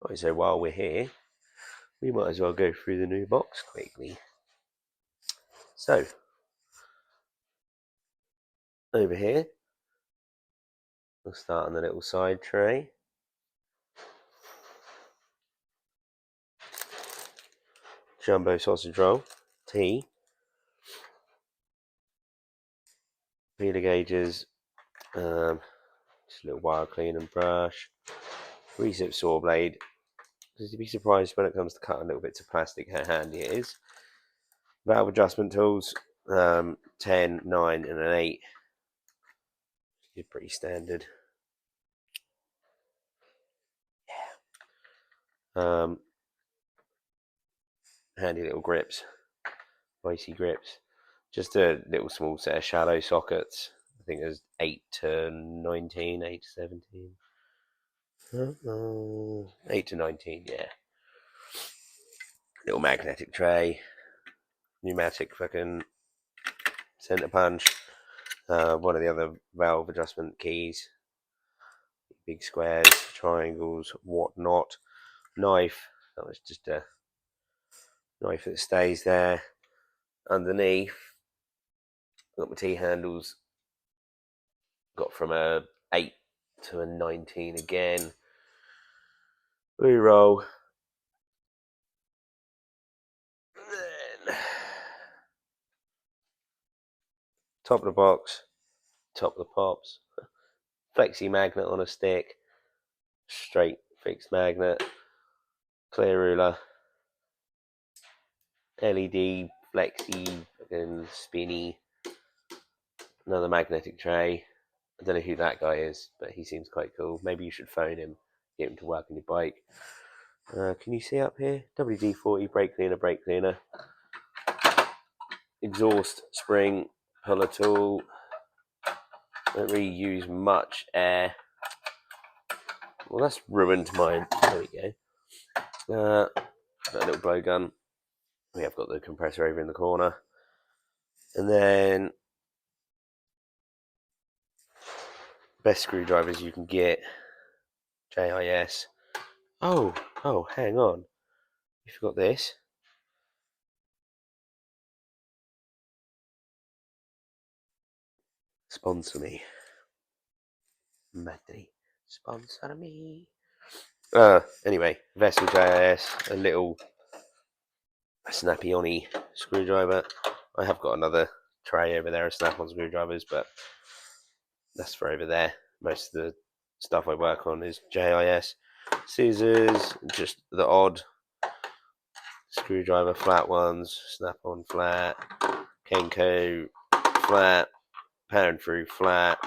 Right, so while we're here, we might as well go through the new box quickly. So, over here, we'll start on the little side tray. Jumbo sausage roll, tea, feeler gauges, just a little wire cleaning brush, recip saw blade. You'd be surprised when it comes to cutting little bits of plastic how handy it is. Valve adjustment tools, 10, 9 and an 8. It's pretty standard. Handy little grips, icy grips. Just a little small set of shallow sockets. I think there's 8 to 19, 8 to 17. 8 to 19, yeah. Little magnetic tray, pneumatic fucking center punch, one of the other valve adjustment keys, big squares, triangles, whatnot. Knife, that was just a knife that stays there. Underneath, got my T handles, got from a 8 to a 19 again. Blue roll. Then top of the box, top of the pops, flexi magnet on a stick, straight fixed magnet, clear ruler, LED flexi fucking spinny, another magnetic tray. I don't know who that guy is, but he seems quite cool. Maybe you should phone him, get him to work on your bike. Can you see up here? WD-40 brake cleaner, exhaust spring, puller tool. Don't really use much air. Well, that's ruined mine. There we go. Got a little blowgun. We have got the compressor over in the corner. And then best screwdrivers you can get. JIS. Oh, hang on. You forgot this. Sponsor me. Madly. Sponsor me. Anyway, Vessel JIS, a little snappy-on-y screwdriver. I have got another tray over there of snap-on screwdrivers, but that's for over there. Most of the stuff I work on is JIS. Scissors, just the odd screwdriver, flat ones, snap-on flat, Kenko flat, pound through flat,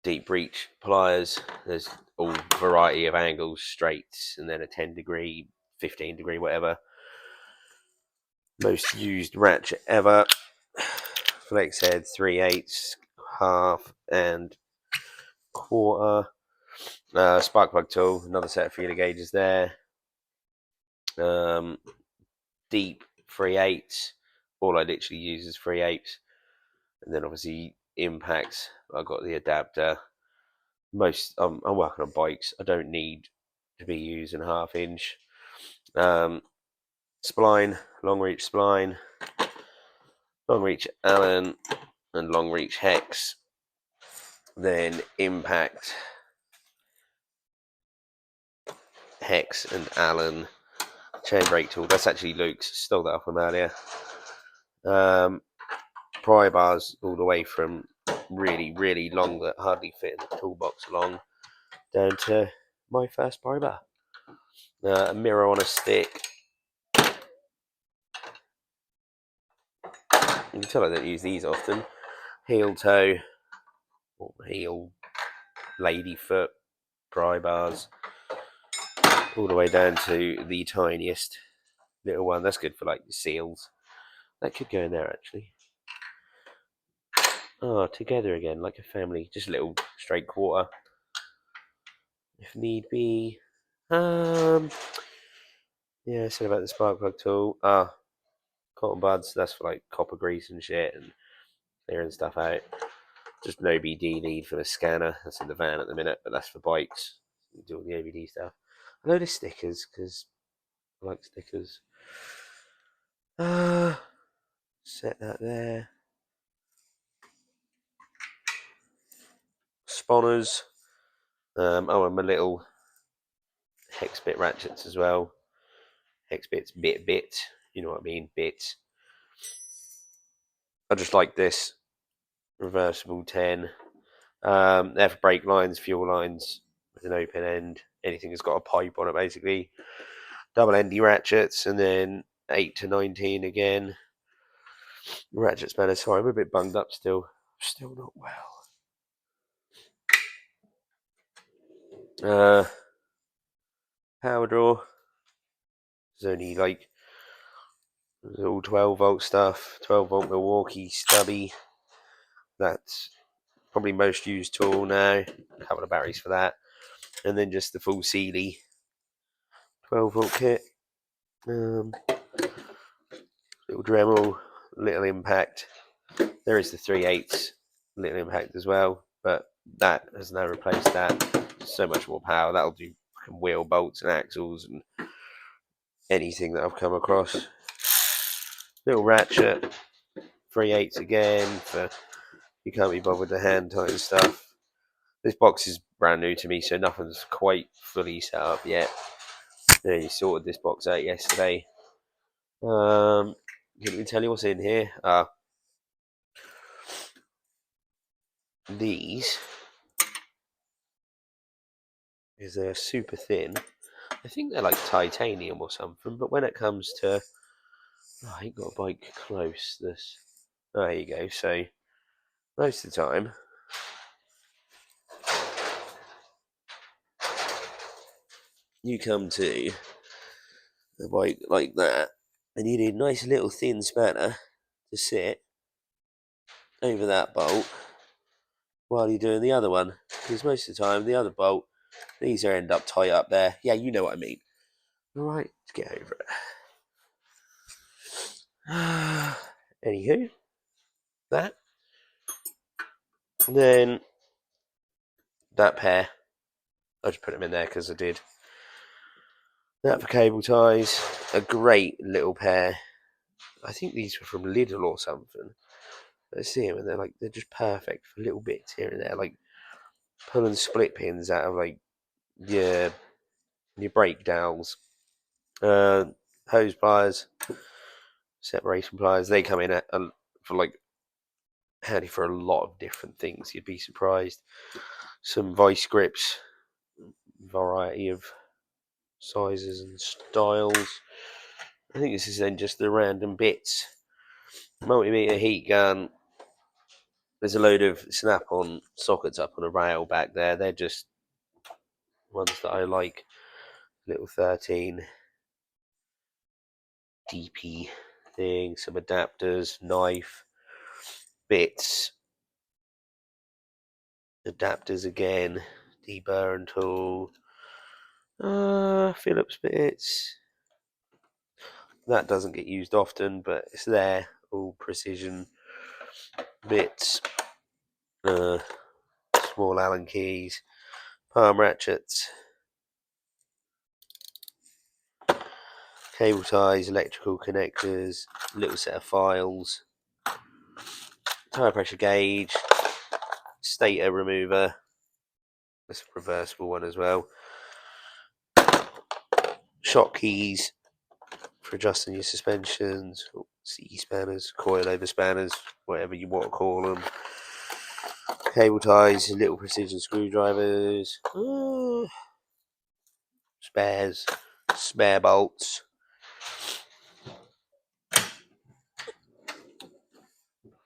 deep reach pliers. There's all variety of angles, straights, and then a 10 degree, 15 degree, whatever. Most used ratchet ever. Flex head, 3/8, half, and quarter. Spark plug tool, another set of feeler gauges there. Deep 3/8. All I literally use is 3/8. And then obviously impacts. I've got the adapter. I'm working on bikes. I don't need to be using 1/2 inch. Spline, long reach spline, long reach Allen, and long reach hex. Then impact, hex, and Allen. Chain brake tool. That's actually Luke's. Stole that off him earlier. Pry bars all the way from really, really long that hardly fit in the toolbox long down to my first pry bar. A mirror on a stick. You can tell I don't use these often. Heel toe, or heel, lady foot, pry bars, all the way down to the tiniest little one. That's good for like seals. That could go in there actually. Oh, together again, like a family. Just a little straight quarter, if need be. Yeah, I said about the spark plug tool. Cotton buds. That's for like copper grease and shit and clearing stuff out. Just an OBD lead for the scanner. That's in the van at the minute, but that's for bikes. You do all the OBD stuff. A load of stickers, because I like stickers. Set that there. Spanners. And my little hex bit ratchets as well. Hex bits, bit. You know what I mean, bits. I just like this reversible 10. They're for brake lines, fuel lines with an open end. Anything that's got a pipe on it, basically. Double endy ratchets, and then 8 to 19 again. Ratchet spanner. Sorry, I'm a bit bunged up still. Still not well. Power draw. There's only like all 12 volt stuff. 12 volt Milwaukee stubby. That's probably most used tool now. A couple of batteries for that. And then just the full Sealy 12 volt kit. Little Dremel, little impact. There is the 3/8 little impact as well, but that has now replaced that. So much more power. That'll do wheel bolts and axles and anything that I've come across. Little ratchet, 3/8 again for you can't be bothered to hand tighten stuff. This box is brand new to me, so nothing's quite fully set up yet. Yeah, you sorted this box out yesterday. Can we tell you what's in here? These is they're super thin. I think they're like titanium or something, but when it comes to I ain't got a bike close. There you go. So most of the time, you come to a bike like that, and you need a nice little thin spanner to sit over that bolt while you're doing the other one. Because most of the time, the other bolt, these are end up tight up there. Yeah, you know what I mean. All right, let's get over it. Anywho, that. And then that pair, I just put them in there because I did. That for cable ties, a great little pair. I think these were from Lidl or something. I see them and they're just perfect for little bits here and there, like pulling split pins out of like your brake dowels. Hose pliers, separation pliers. They come in for like handy for a lot of different things. You'd be surprised. Some vice grips, variety of sizes and styles. I think this is then just the random bits. Multimeter heat gun. There's a load of snap-on sockets up on a rail back there. They're just ones that I like. Little 13 DP thing, some adapters, knife, bits, adapters again, deburring tool, Phillips bits. That doesn't get used often, but it's there. All precision bits, small Allen keys, palm ratchets, cable ties, electrical connectors, little set of files, tire pressure gauge, stator remover. That's a reversible one as well. Shock keys for adjusting your suspensions, CE spanners, coilover spanners, whatever you want to call them. Cable ties, little precision screwdrivers, spares, spare bolts,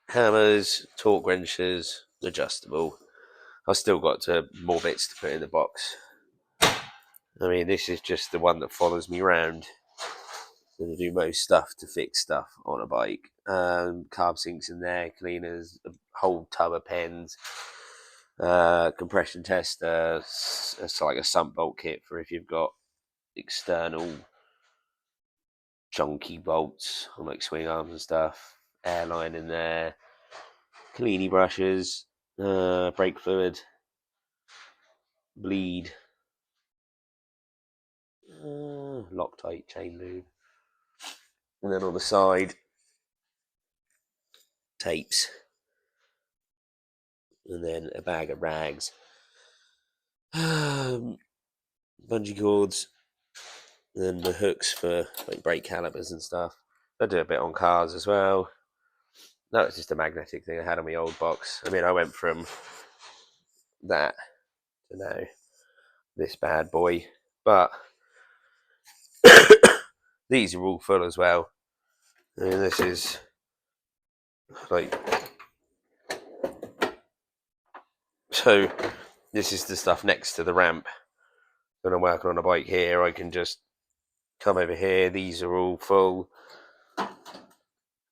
hammers, torque wrenches, adjustable. I've still got more bits to put in the box. I mean, this is just the one that follows me around. Going to do most stuff to fix stuff on a bike. Carb sinks in there, cleaners, a whole tub of pens, compression tester. It's like a sump bolt kit for if you've got external junky bolts on like swing arms and stuff. Airline in there, cleany brushes, brake fluid, bleed, Loctite chain lube, and then on the side tapes, and then a bag of rags, bungee cords, and then the hooks for like brake calipers and stuff. I do a bit on cars as well. No, it's just a magnetic thing I had on my old box. I mean, I went from that to now this bad boy, but these are all full as well. I mean, this is like, so this is the stuff next to the ramp. When I'm working on a bike here, I can just come over here. These are all full,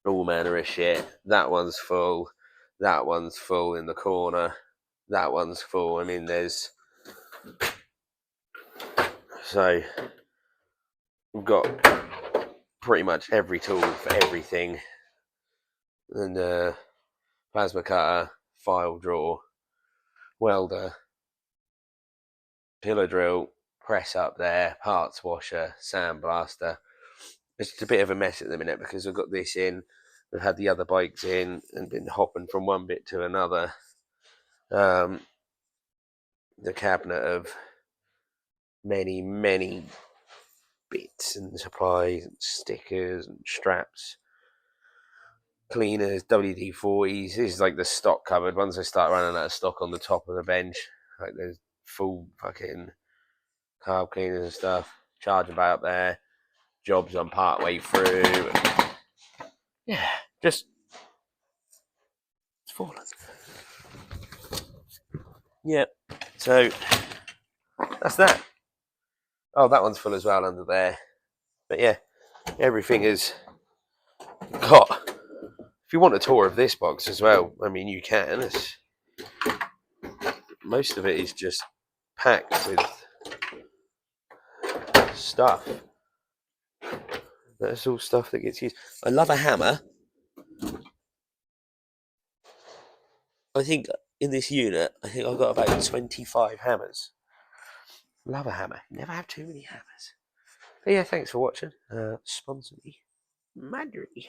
all manner of shit. That one's full. That one's full in the corner. That one's full. I mean, there's, so we've got pretty much every tool for everything. And plasma cutter, file drawer, welder, pillar drill, press up there, parts washer, sandblaster. It's just a bit of a mess at the minute because I've got this in, we've had the other bikes in and been hopping from one bit to another. The cabinet of many bits and supplies and stickers and straps, cleaners, WD-40s. This is like the stock cupboard. Once I start running out of stock on the top of the bench, like there's full fucking carb cleaners and stuff. Charging bay up there. Jobs I'm part way through. And yeah, just it's fallen. Yeah, so that's that. Oh, that one's full as well under there. But yeah, everything is got. If you want a tour of this box as well, I mean, you can. Most of it is just packed with stuff. That's all stuff that gets used. I love a hammer. I think in this unit, I think I've got about 25 hammers. Love a hammer. Never have too many hammers. But yeah, thanks for watching. Sponsor me, Madry.